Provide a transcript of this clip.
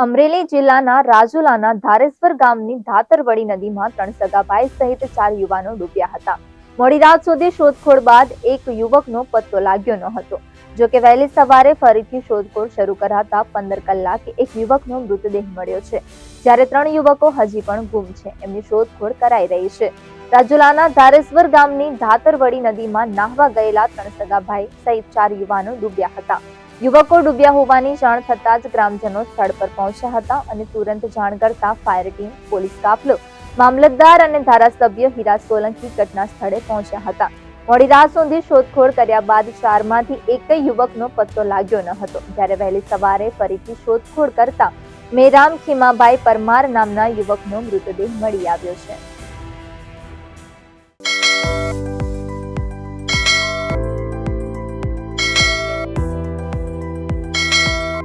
અમરેલી જિલ્લાના રાજુલાના ધારેશ્વર ગામની ધાતરવડી નદીમાં 3 સગા ભાઈ સહિત 4 યુવાનો ડૂબ્યા હતા. મોડી રાત સુધી શોધખોળ બાદ એક યુવકનો પત્તો લાગ્યો ન હતો. જો કે વહેલી સવારે ફરીથી શોધખોળ શરૂ કરાતા 15 કલાકે એક યુવકનો મૃતદેહ મળ્યો છે, જ્યારે 3 યુવકો હજી પણ ગુમ છે. એમની શોધખોળ કરાઈ રહી છે. રાજુલાના ધારેશ્વર ગામની ધાતરવડી નદીમાં નાહવા ગયેલા 3 સગા ભાઈ સહિત 4 યુવાનો ડૂબ્યા હતા. યુવકો ડૂબ્યા હોવાની જાણ થતાં જ ગ્રામજનો સ્થળ પર પહોંચ્યા હતા અને તુરંત જાણ કરતા ફાયર ટીમ, પોલીસ કાફલો, મામલતદાર અને ધારાસભ્ય હીરા સોલંકી ઘટના સ્થળે પહોંચ્યા હતા. મોડી રાત સુધી શોધખોળ કર્યા બાદ 4માંથી એકય યુવકનો પત્તો લાગ્યો ન હતો, જ્યારે વહેલી સવારે ફરીથી શોધખોળ કરતા મેરામ ખીમાભાઈ પરમાર નામના યુવકનો મૃતદેહ મળી આવ્યો છે.